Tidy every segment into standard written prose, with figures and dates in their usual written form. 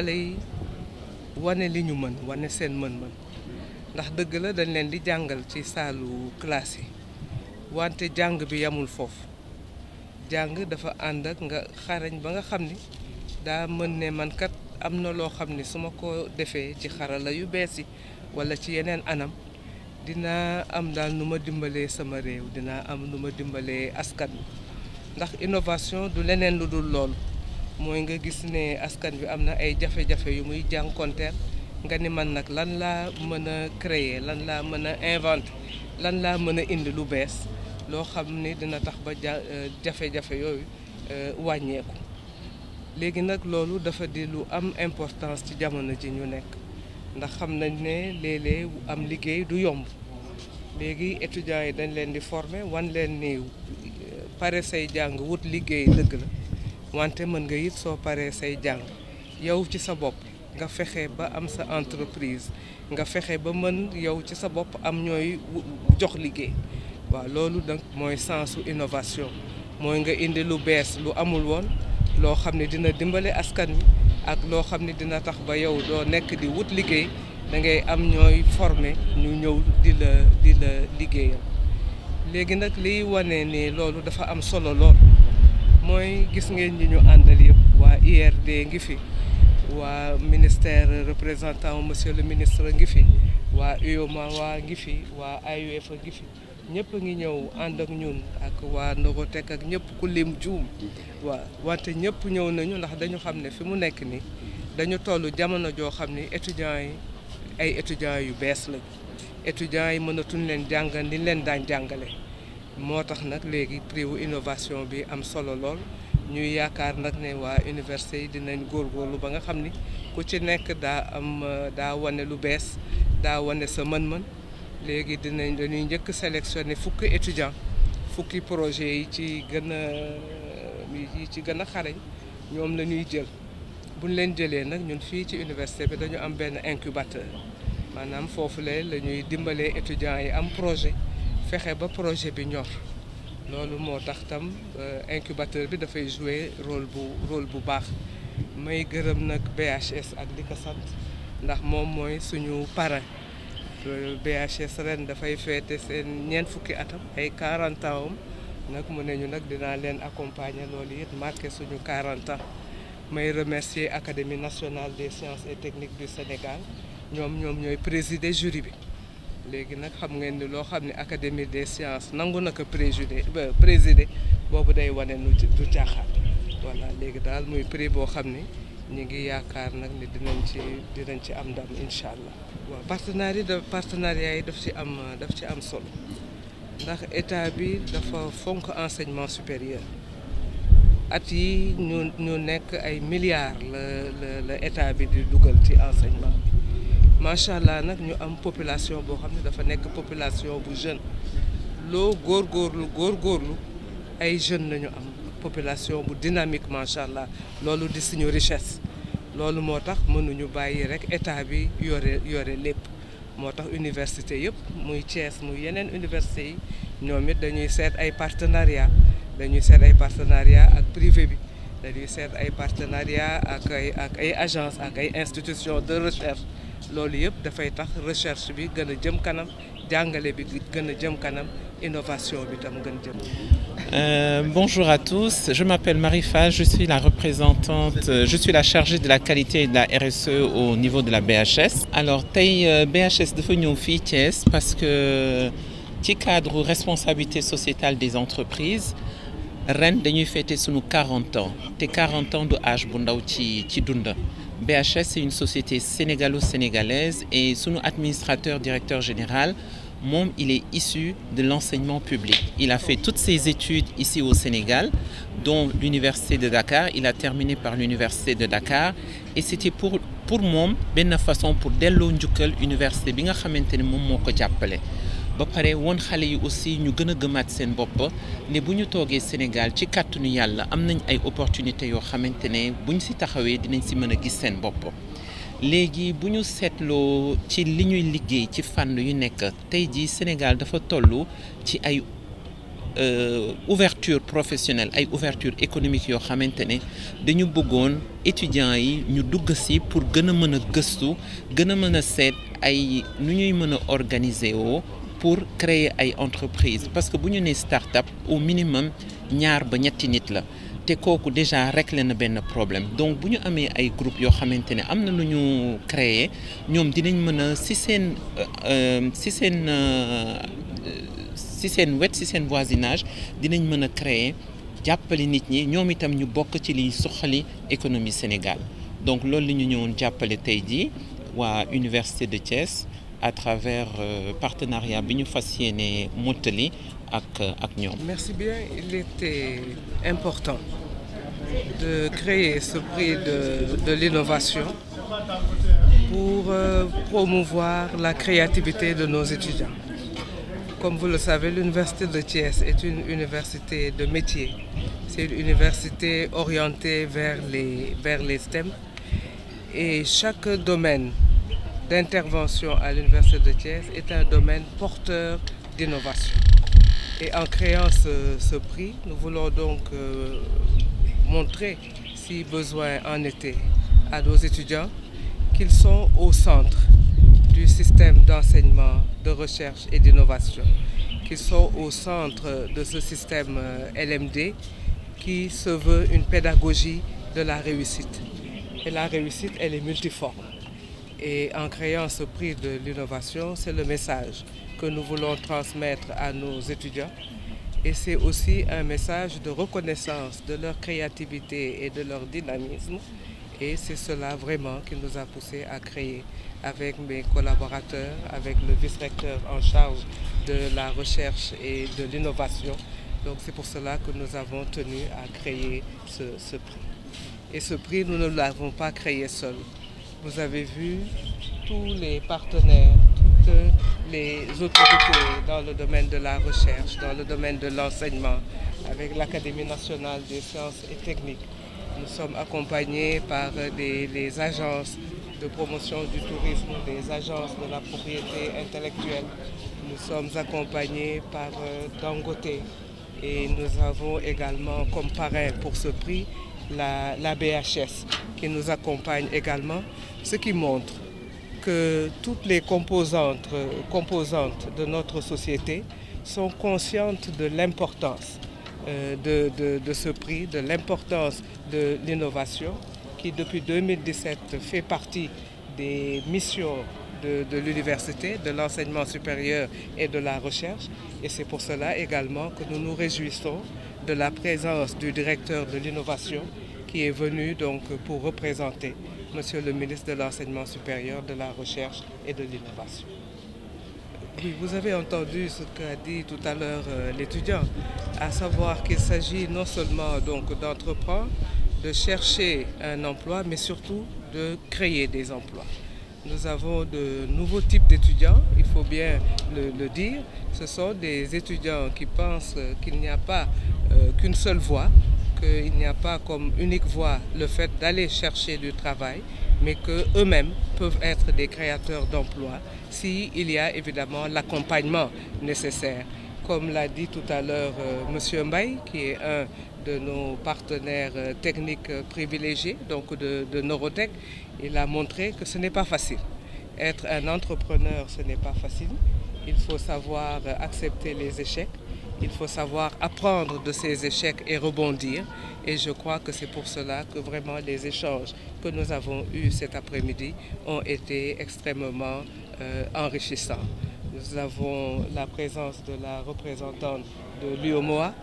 xale yi wane li ñu mën wane seen mën-mën ndax dëgg la dañ leen di jàngal ci saalu classe yi wante jàng bi yamul foofu jàng dafa ànd ak nga xarañ ba nga xam ni daa mën ne man kat am na loo xam ni su ma ko defee ci xarala yu bees yi walla ci yeneen anam dinaa am daal nu ma dimbalee sama réew dinaa am nu ma dimbalee askan wi ndax innovation du leneen lu dul loolu mooy nga gis ne askan bi am na ay jafe-jafe yu muy jànkonteel nga ni man nag lan laa mën a créer lan laa mën a inventer lan laa mën a indi lu bees loo xam ni dina tax ba jafe-jafe yooyu wàññeeku léegi nag loolu dafa di lu am importance ci jamono ji ñu nekk ndax xam nañ ne léeg-léeg am liggéey du yomb léegi étudiants yi dañ leen di former wan leen ni pare say jàng wut liggéey dëgg la wante mën nga it soo paree say jàng yow ci sa bopp nga fexe ba am sa entreprise nga fexe ba mën yow ci sa bopp am ñooy jox liggéey waaw loolu donc mooy sensu innovation mooy nga indi lu bees lu amul woon loo xam ne dina dimbale askan wi ak loo xam ne dina tax ba yow doo nekk di wut liggéey da ngay am ñooy former ñu ñëw di la liggéeyal léegi nag liy wane ni loolu dafa am solo lool mooy gis ngeen ñi ñu àndal yëpp waa IRD ngi fi waa ministère représentant monsieur le ministre ngi fi waa UEMOA waa ngi fi waa AUF ngi fi ñëpp a ngi ñëw ànd ak ñun ak waa Novotek ak ñëpp ku lim juum waaw wante ñëpp ñëw nañu ndax dañu xam ne fi mu nekk ni dañu toll jamono joo xam ni étudiants yi ay étudiants yu bees lañu étudiants yi mënatuñ leen jàngal ni leen daan jàngale moo tax nag léegi prix wu innovation bi am solo lool ñuy yaakaar nag ne waa université yi dinañ góorgóorlu ba nga xam ni ku ci nekk daa wane lu bees daa wane sa mën-mën léegi dañuy njëkk sélectionné fukki étudiants fukki projet yi ci gën a xarañ ñoom la ñuy jël buñ leen jëlee nag ñun fii ci université bi dañu am benn incubateur maanaam foofu la ñuy dimbalee étudiants yi am projet fexe ba projet bi ñor loolu moo tax tam incubateur bi dafay jouer rôle bu baax may gërëm nag BHS ak di ko sant ndax moom mooy suñu parrain BHS ren dafay féete seen ñeent fukki atam ay 40 ans nag mu ne ñu nag dinaa leen accompagner loolu it marqué suñu 40 ans may remercier Académie nationale des sciences et techniques du Sénégal ñoom ñooy présider jury bi léegi nag xam ngeen ni loo xam ne Académie des sciences nangu na ko présider boobu day wane du caaxaan voilà léegi daal muy prix boo xam ni ñu ngi yaakaar nag ni dinañ ci am ndam incha allah. waaw partenariat yi daf ci am solo ndax état bi dafa fonk enseignement supérieur at yi ñu nekk ay milliards la état bi di dugal ci enseignement bi macha allah nag ñu am population boo xam ne dafa nekk population bu jeune loo góorgóorlu ay jeunes la ñu am population bu dynamique macha allah loolu di suñu richesse. loolu moo tax mënuñu bàyyi rek état bi yore lépp moo tax université yëpp muy Thiès muy yeneen université yi ñoom it dañuy seet ay partenariat ak privé bi dañuy seet ay partenariat ak ay agence ak ay institution de recherche loolu yëpp dafay tax recherche bi gën a jëm kanam jàngale bi gën a jëm kanam innovation bi tam gën jëm. Bonjour à tous, je m'appelle Marifa, je suis la chargée de la qualité et de la RSE au niveau de la BHS. Alors tey BHS dafa ñëw fii Thiès parce que ci cadre responsabilité sociétale des entreprises ren dañuy fêter sunu 40 ans te 40 ans du âge bu ndaw ci dunda. BHS c'est une société sénégalo-sénégalaise et sunu administrateur directeur général moom il est issu de l'enseignement public. Il a fait toutes ses études ici au Sénégal, dont l'université de Dakar. Il a terminé par l'université de Dakar et c'était pour moom benn façon pour delloo njukkal université bi nga xamante ne moom moo ko jàppale. ba pare woon xale yi aussi ñu gën a gëmaat seen bopp ne bu ñu toogee Sénégal ci kàttanu yàlla am nañ ay opportunités yoo xamante ne buñ si taxawee dinañ si mën a gis seen bopp. léegi bu ñu seetloo ci li ñuy liggéey ci fànn yu nekk tey jii Sénégal dafa toll ci ay ouverture professionnelle ay ouverture économique yoo xamante ne dañu bëggoon étudiants yi ñu dugg ci pour gën a mën a gëstu gën a mën a seet ay nu ñuy mën a organiser woo pour créer ay entreprises parce que bu ñu nee start-up au minimum ñaar ba ñetti nit la te kooku déjà réglé na benn problème donc bu ñu amee ay groupe yoo xamante ne am na lu ñu créer ñoom dinañ mën a ci seen wet ci seen voisinage dinañ mën a créer jàppale nit ñi ñoom itam ñu bokk ci liy suqali économie Sénégal donc loolu li ñu ñëwoon jàppale tey jii waa Université de Thiès à travers partenariat bi ñu fas yéene mottali ak ñoom. Merci bien. Il était important de créer ce prix de l'innovation pour promouvoir la créativité de nos étudiants. Comme vous le savez, l'Université de Thiès est une université de métier. C'est une université orientée vers les STEM. Et chaque domaine d'intervention à l'Université de Thiès est un domaine porteur d'innovation. Et en créant ce prix, nous voulons donc montrer, si besoin en était, à nos étudiants qu'ils sont au centre du système d'enseignement, de recherche et d'innovation, qu'ils sont au centre de ce système LMD qui se veut une pédagogie de la réussite. Et la réussite, elle est multiforme. Et en créant ce prix de l'innovation, c'est le message que nous voulons transmettre à nos étudiants. Et c'est aussi un message de reconnaissance de leur créativité et de leur dynamisme. Et c'est cela vraiment qui nous a poussé à créer avec mes collaborateurs, avec le vice-recteur en charge de la recherche et de l'innovation. Donc c'est pour cela que nous avons tenu à créer ce prix. Et ce prix, nous ne l'avons pas créé seul. Vous avez vu tous les partenaires, toutes les autorités dans le domaine de la recherche, dans le domaine de l'enseignement, avec l'Académie nationale des sciences et techniques. Nous sommes accompagnés par les agences de promotion du tourisme, des agences de la propriété intellectuelle. Nous sommes accompagnés par Dangote et nous avons également comme parrain pour ce prix la BHS qui nous accompagne également, ce qui montre que toutes les composantes de notre société sont conscientes de l'importance de ce prix, de l'importance de l'innovation qui depuis 2017 fait partie des missions de l'université, de l'enseignement supérieur et de la recherche. Et c'est pour cela également que nous nous réjouissons de la présence du directeur de l'innovation qui est venu donc pour représenter Monsieur le ministre de l'Enseignement supérieur, de la Recherche et de l'Innovation. Oui, vous avez entendu ce qu'a dit tout à l'heure l'étudiant, à savoir qu'il s'agit non seulement donc d'entreprendre, de chercher un emploi, mais surtout de créer des emplois. Nous avons de nouveaux types d'étudiants, il faut bien le dire. Ce sont des étudiants qui pensent qu'il n'y a pas qu'une seule voie, qu'il n'y a pas comme unique voie le fait d'aller chercher du travail, mais qu'eux-mêmes peuvent être des créateurs d'emplois s'il y a évidemment l'accompagnement nécessaire. Comme l'a dit tout à l'heure M. Mbaye, qui est un de nos partenaires techniques privilégiés, donc de Neurotech, il a montré que ce n'est pas facile. Être un entrepreneur, ce n'est pas facile. Il faut savoir accepter les échecs. Il faut savoir apprendre de ces échecs et rebondir. Et je crois que c'est pour cela que vraiment les échanges que nous avons eus cet après-midi ont été extrêmement enrichissants. Nous avons la présence de la représentante de l'UOMOA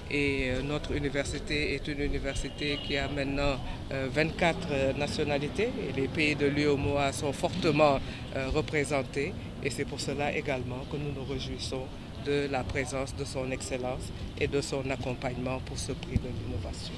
et notre université est une université qui a maintenant 24 nationalités et les pays de l'UOMOA sont fortement représentés et c'est pour cela également que nous nous réjouissons de la présence de son Excellence et de son accompagnement pour ce prix de l'innovation.